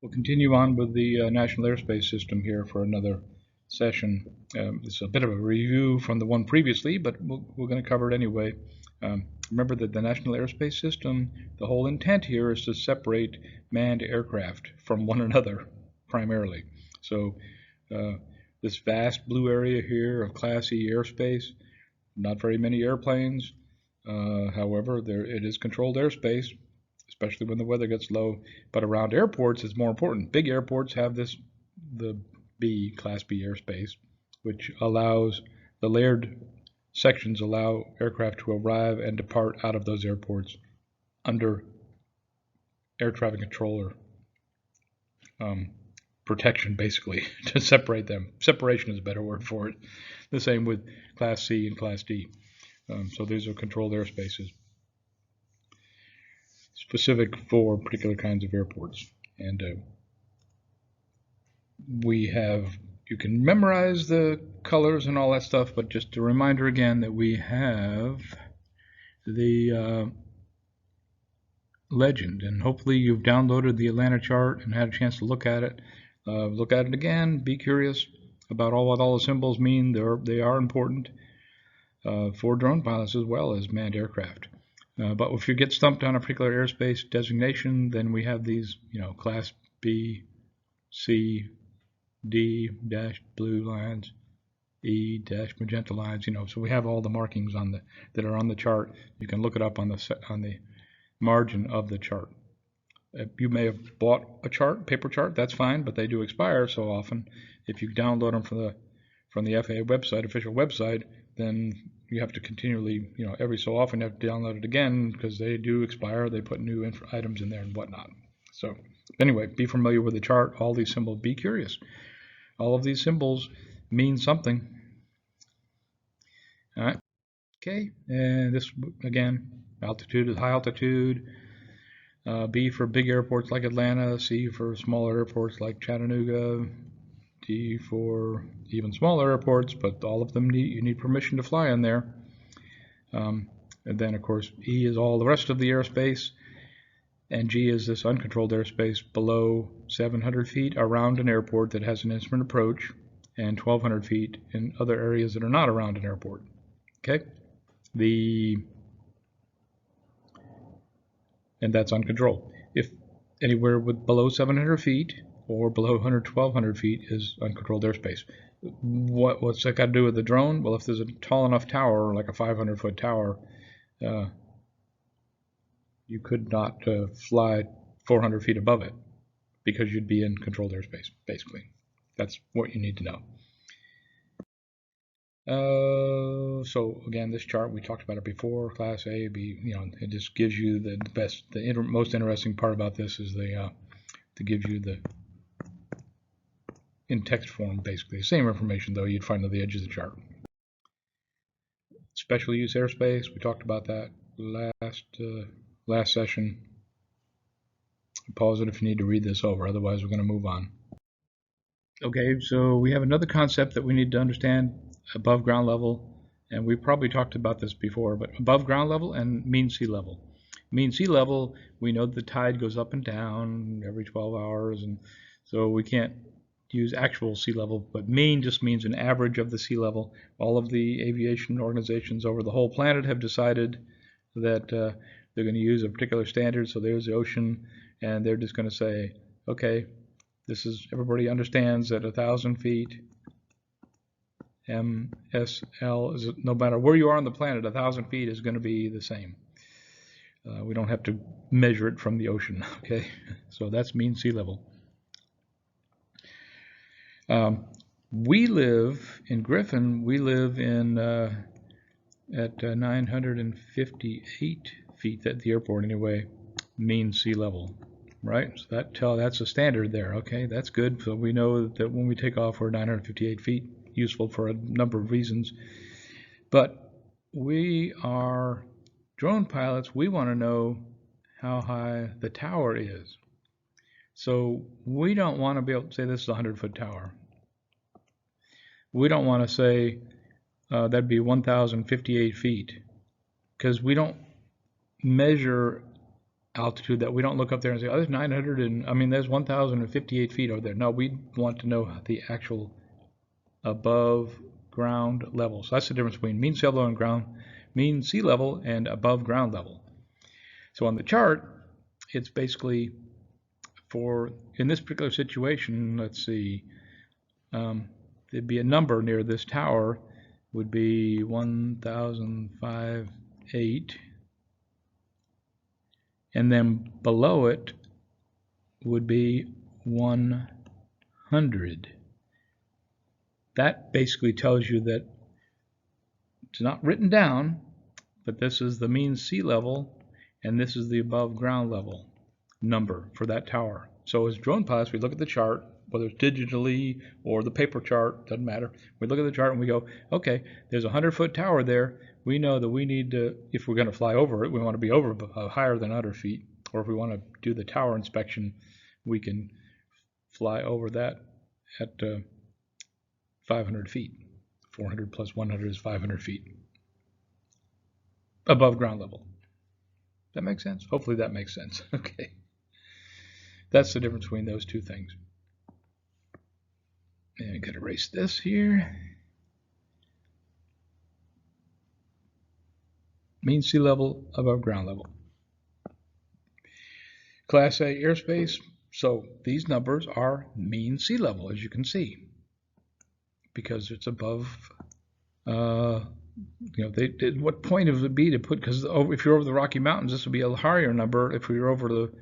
We'll continue on with the National Airspace System here for another session. It's a bit of a review from the one previously, but we're going to cover it anyway. Remember that the National Airspace System, the whole intent here is to separate manned aircraft from one another, primarily. So this vast blue area here of Class E airspace, not very many airplanes. However, it is controlled airspace, especially when the weather gets low. But around airports, it's more important. Big airports have the Class B airspace, which allows the layered sections allow aircraft to arrive and depart out of those airports under air traffic controller protection, basically, to separate them. Separation is a better word for it. The same with Class C and Class D. So these are controlled airspaces specific for particular kinds of airports. And you can memorize the colors and all that stuff, but just a reminder again that we have the legend, and hopefully you've downloaded the Atlanta chart and had a chance to look at it. Look at it again, be curious about what all the symbols mean. They are important for drone pilots as well as manned aircraft. But if you get stumped on a particular airspace designation, then we have these, Class B, C, D dash blue lines, E dash magenta lines. So we have all the markings that are on the chart. You can look it up on the margin of the chart. You may have bought a paper chart. That's fine, but they do expire so often. If you download them from the FAA website, official website, then you have to continually, every so often you have to download it again because they do expire. They put new items in there and whatnot. So anyway, be familiar with the chart. All these symbols, be curious. All of these symbols mean something. All right. Okay. And this, again, altitude is high altitude. B for big airports like Atlanta. C for smaller airports like Chattanooga. D for even smaller airports, but all of them you need permission to fly in there. And then, of course, E is all the rest of the airspace, and G is this uncontrolled airspace below 700 feet around an airport that has an instrument approach, and 1,200 feet in other areas that are not around an airport. Okay, and that's uncontrolled. If anywhere below 700 feet or below 1,200 feet is uncontrolled airspace. What's that got to do with the drone? Well, if there's a tall enough tower, like a 500-foot tower, you could not fly 400 feet above it because you'd be in controlled airspace, basically. That's what you need to know. So again, this chart, we talked about it before, Class A, B, it just gives you the best, most interesting part about this is to give you in text form, basically. The same information, though, you'd find on the edge of the chart. Special use airspace, we talked about that last session. Pause it if you need to read this over, otherwise we're going to move on. Okay, so we have another concept that we need to understand above ground level, and we probably talked about this before, but above ground level and mean sea level. Mean sea level, we know that the tide goes up and down every 12 hours, and so we can't use actual sea level, but mean just means an average of the sea level. All of the aviation organizations over the whole planet have decided that they're going to use a particular standard. So there's the ocean, and they're just going to say, okay, everybody understands that 1,000 feet MSL is, no matter where you are on the planet, 1,000 feet is going to be the same. We don't have to measure it from the ocean. Okay, so that's mean sea level. We live in Griffin. We live at 958 feet at the airport anyway, mean sea level, right? So that's a standard there. Okay, that's good. So we know that when we take off, we're 958 feet. Useful for a number of reasons. But we are drone pilots. We want to know how high the tower is. So we don't want to be able to say this is a 100-foot tower. We don't want to say that'd be 1,058 feet, because we don't measure altitude that we don't look up there and say, oh, there's 900 and, I mean, there's 1,058 feet over there. No, we want to know the actual above ground level. So that's the difference between mean sea level and mean sea level and above ground level. So on the chart, it's basically in this particular situation, let's see, there'd be a number near this tower, would be 1,058, and then below it would be 100. That basically tells you that it's not written down, but this is the mean sea level, and this is the above ground level number for that tower. So as drone pilots, we look at the chart, whether it's digitally or the paper chart, doesn't matter. We look at the chart and we go, okay, there's a 100-foot tower there. We know that we need to, if we're going to fly over it, we want to be over higher than 100 feet. Or if we want to do the tower inspection, we can fly over that at 500 feet. 400 plus 100 is 500 feet above ground level. That makes sense? Hopefully that makes sense. Okay. That's the difference between those two things. And I gotta erase this here. Mean sea level above ground level. Class A airspace. So these numbers are mean sea level, as you can see, because it's above. What point would it be to put? Because if you're over the Rocky Mountains, this would be a higher number. If you're over the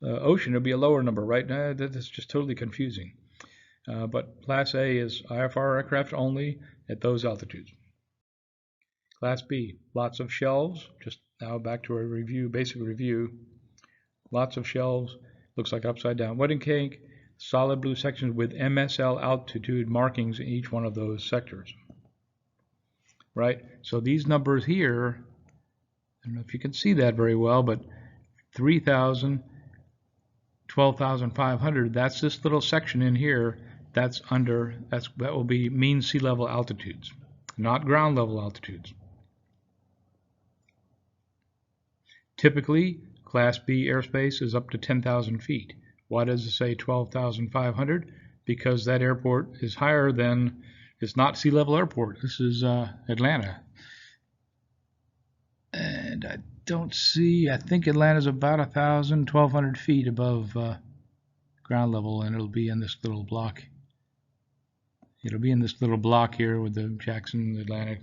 ocean, it would be a lower number, right? That's just totally confusing. But Class A is IFR aircraft only at those altitudes. Class B, lots of shelves. Just now back to a review, basic review. Lots of shelves. Looks like upside down wedding cake. Solid blue sections with MSL altitude markings in each one of those sectors. Right? So these numbers here, I don't know if you can see that very well, but 3,000, 12,500, that's this little section in here. That will be mean sea level altitudes, not ground level altitudes. Typically, Class B airspace is up to 10,000 feet. Why does it say 12,500? Because that airport is higher than, it's not sea level airport. This is Atlanta. And I don't see, I think Atlanta's about 1,000, 1,200 feet above ground level, and it'll be in this little block. It'll be in this little block here with the Jackson, Atlantic.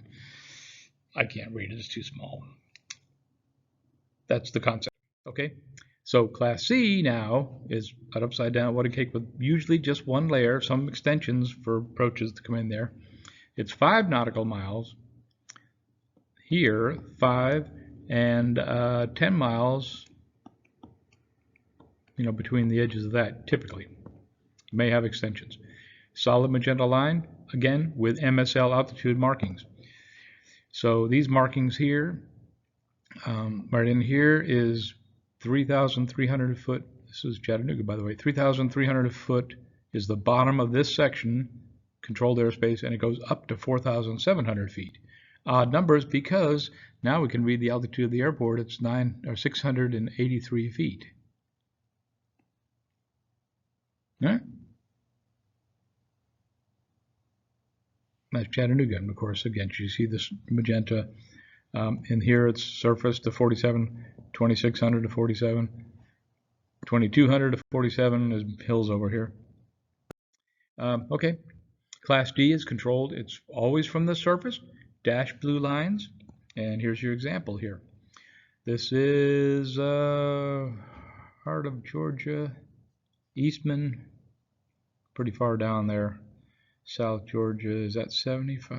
I can't read it, it's too small. That's the concept, okay? So Class C now is an upside down wedding cake with usually just one layer, some extensions for approaches to come in there. It's 5 nautical miles. Here, 5 and 10 miles, between the edges of that, typically. You may have extensions. Solid magenta line, again, with MSL altitude markings. So these markings here, right in here is 3,300 foot. This is Chattanooga, by the way. 3,300 foot is the bottom of this section, controlled airspace, and it goes up to 4,700 feet. Odd numbers because now we can read the altitude of the airport. It's 683 feet. Right? That's Chattanooga, and of course, again, you see this magenta. In here, it's surface to 47, 2,600 to 47, 2,200 to 47 is hills over here. Okay, Class D is controlled. It's always from the surface, dashed blue lines, and here's your example here. This is heart of Georgia, Eastman, pretty far down there. South Georgia, is that 75?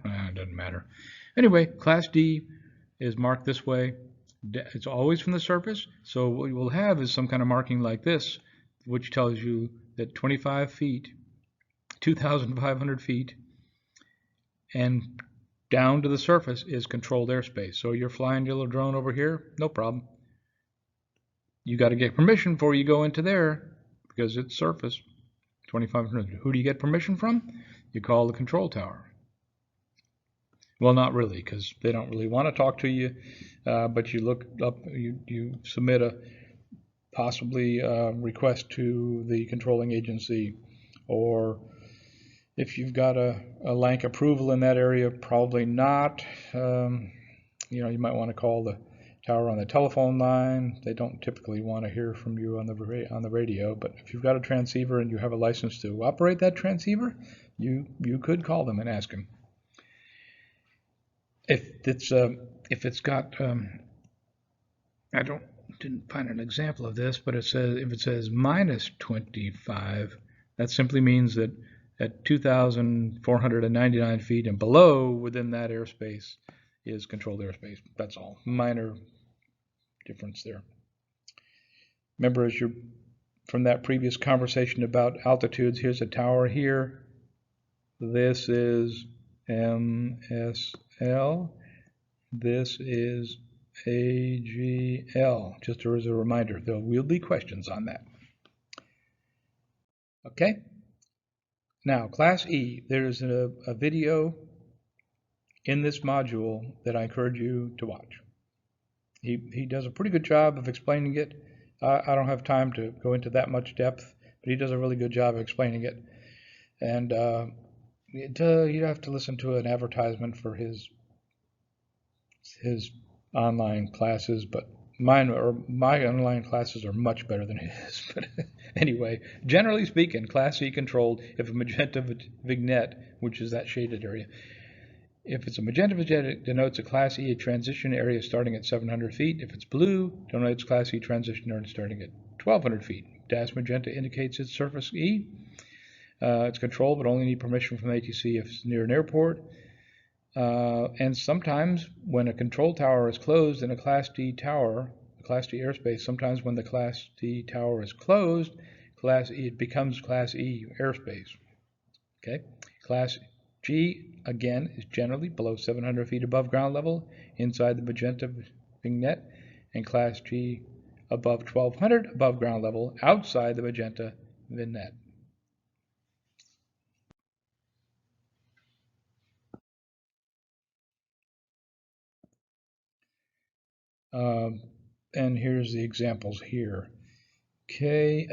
It doesn't matter. Anyway, Class D is marked this way. It's always from the surface. So what we'll have is some kind of marking like this, which tells you that 25 feet, 2,500 feet, and down to the surface is controlled airspace. So you're flying your little drone over here, no problem. You got to get permission before you go into there because it's surface. 2,500. Who do you get permission from? You call the control tower. Well, not really, because they don't really want to talk to you, but you look up, you submit possibly request to the controlling agency, or if you've got a blank approval in that area, probably not. You might want to call the tower on the telephone line. They don't typically want to hear from you on the radio, but if you've got a transceiver and you have a license to operate that transceiver, you could call them and ask them. If it's got I didn't find an example of this, but if it says minus 25, that simply means that at 2,499 feet and below, within that airspace, is controlled airspace. That's all. Minor difference there. Remember, from that previous conversation about altitudes, here's a tower here. This is MSL. This is AGL. Just as a reminder, there will be questions on that. Okay. Now, Class E, there's a video in this module that I encourage you to watch. He does a pretty good job of explaining it. I don't have time to go into that much depth, but he does a really good job of explaining it. And you have to listen to an advertisement for his online classes, but my online classes are much better than his. But anyway, generally speaking, Class E controlled if a magenta vignette, which is that shaded area. If it's a magenta vignette, it denotes a Class E transition area starting at 700 feet. If it's blue, it denotes Class E transition area starting at 1,200 feet. Dash magenta indicates it's surface E. It's controlled, but only need permission from the ATC if it's near an airport. And sometimes when a control tower is closed in a Class D tower, Class D airspace, sometimes when the Class D tower is closed, it becomes Class E airspace. Okay, Class G, again, is generally below 700 feet above ground level inside the magenta vignette, and Class G above 1,200 above ground level outside the magenta vignette. And here's the examples here. Okay,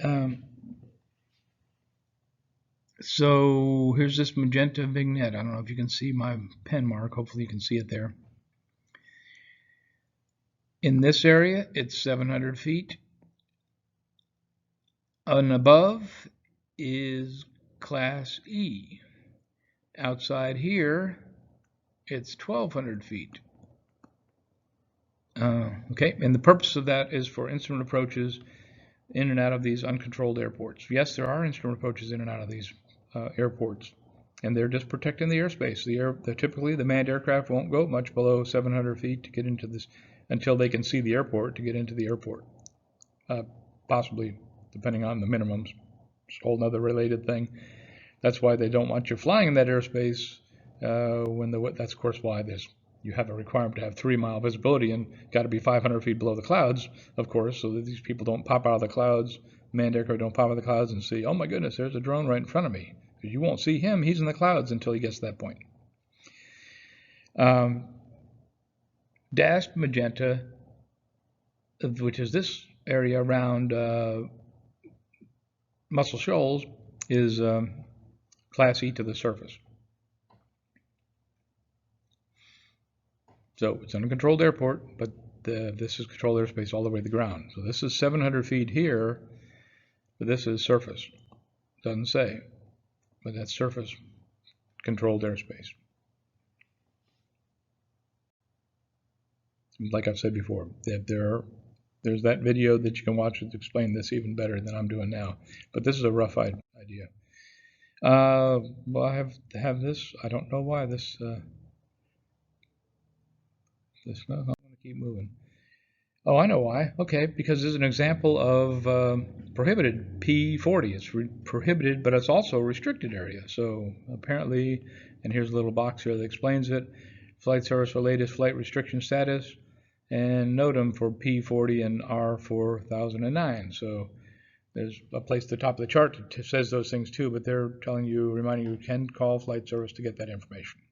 so here's this magenta vignette. I don't know if you can see my pen mark. Hopefully you can see it there. In this area, it's 700 feet. And above is Class E. Outside here, it's 1,200 feet. Okay, and the purpose of that is for instrument approaches in and out of these uncontrolled airports. Yes, there are instrument approaches in and out of these airports, and they're just protecting the airspace. Typically, the manned aircraft won't go much below 700 feet to get into this until they can see the airport to get into the airport. Possibly, depending on the minimums. It's a whole other related thing. That's why they don't want you flying in that airspace. That's of course why you have a requirement to have 3-mile visibility and got to be 500 feet below the clouds, of course, so that these people don't pop out of the clouds, manned aircraft don't pop out of the clouds and see, oh my goodness, there's a drone right in front of me. Because you won't see him, he's in the clouds until he gets to that point. Dashed magenta, which is this area around Muscle Shoals, is Class E to the surface. So it's an uncontrolled airport, but this is controlled airspace all the way to the ground. So this is 700 feet here, but this is surface. Doesn't say, but that's surface controlled airspace. Like I've said before, there's that video that you can watch to explain this even better than I'm doing now. But this is a rough idea. Well, I have this. I don't know why this. I'm going to keep moving. Oh, I know why. Okay, because this is an example of prohibited P40. It's prohibited, but it's also a restricted area. So apparently, and here's a little box here that explains it. Flight service for latest flight restriction status, and NOTAM for P40 and R4009. So there's a place at the top of the chart that says those things too, but they're reminding you can call flight service to get that information.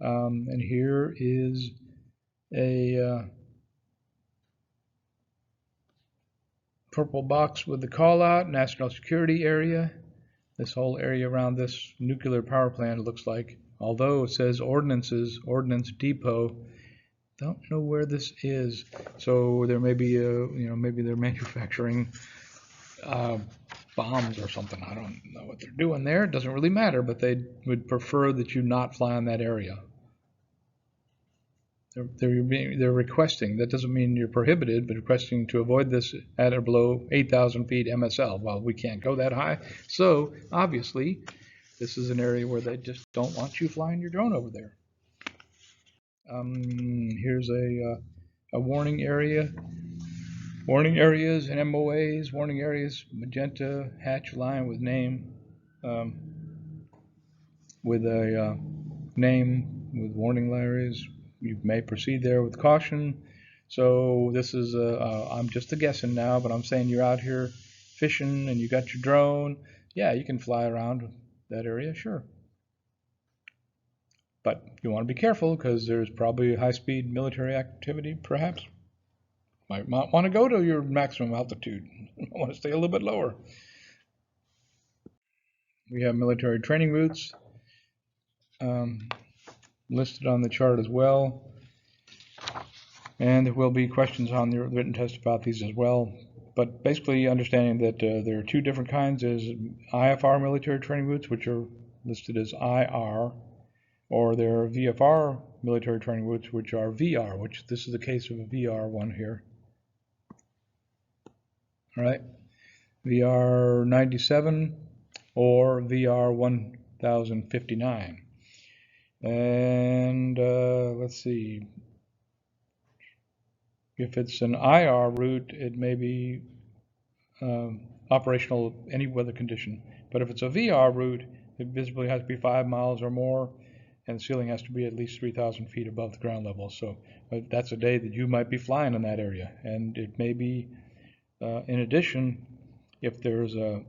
And here is a purple box with the call out, national security area. This whole area around this nuclear power plant looks like, although it says ordnances, ordnance depot, don't know where this is. So there may be maybe they're manufacturing bombs or something. I don't know what they're doing there. It doesn't really matter, but they would prefer that you not fly in that area. They're requesting. That doesn't mean you're prohibited, but requesting to avoid this at or below 8,000 feet MSL. Well, we can't go that high, so obviously this is an area where they just don't want you flying your drone over there. Here's a warning area. Warning areas and MOAs. Warning areas, magenta hatch line with name, with a name with warning areas. You may proceed there with caution. So this is I'm just a guessing now, but I'm saying you're out here fishing and you got your drone. Yeah, you can fly around that area, sure. But you want to be careful because there's probably high-speed military activity, perhaps. Might not want to go to your maximum altitude. You want to stay a little bit lower. We have military training routes listed on the chart as well. And there will be questions on the written test about these as well. But basically understanding that there are two different kinds. There's IFR military training routes, which are listed as IR, or there are VFR military training routes, which are VR, which this is the case of a VR one here. All right, VR 97 or VR 1059. And let's see. If it's an IR route, it may be operational any weather condition. But if it's a VR route, it visibly has to be 5 miles or more, and the ceiling has to be at least 3,000 feet above the ground level. So that's a day that you might be flying in that area. And it may be, in addition, if they're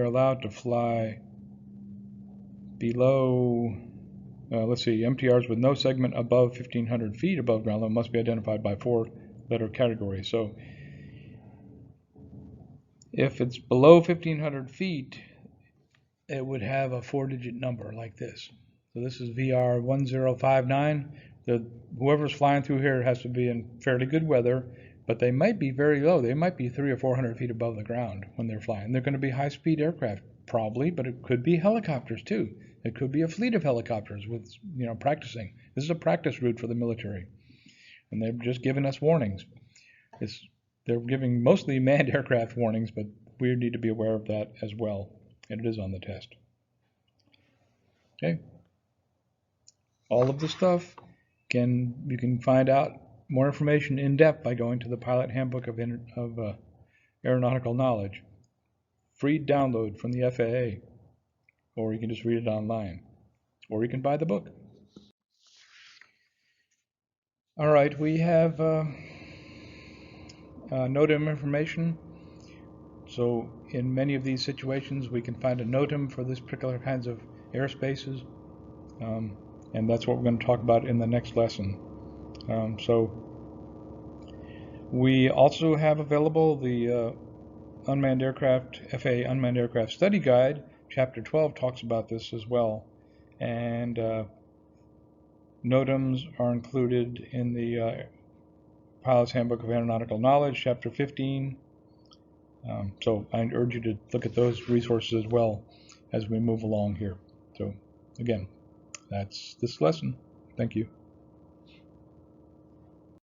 allowed to fly below, let's see, MTRs with no segment above 1,500 feet above ground level must be identified by 4-letter category. So if it's below 1,500 feet, it would have a 4-digit number like this. So this is VR 1059. Whoever's flying through here has to be in fairly good weather, but they might be very low. They might be 300 or 400 feet above the ground when they're flying. They're going to be high-speed aircraft, probably, but it could be helicopters too. It could be a fleet of helicopters with, practicing. This is a practice route for the military, and they've just given us warnings. They're giving mostly manned aircraft warnings, but we need to be aware of that as well, and it is on the test. Okay. All of the stuff you can find out more information in depth by going to the Pilot Handbook of Aeronautical Knowledge. Free download from the FAA. Or you can just read it online, or you can buy the book. All right, we have NOTAM information. So in many of these situations, we can find a NOTAM for this particular kinds of airspaces, and that's what we're going to talk about in the next lesson. So we also have available the Unmanned Aircraft, FAA Unmanned Aircraft Study Guide. Chapter 12 talks about this as well, and NOTAMs are included in the Pilot's Handbook of Aeronautical Knowledge, Chapter 15. So I urge you to look at those resources as well as we move along here. So again, that's this lesson. Thank you.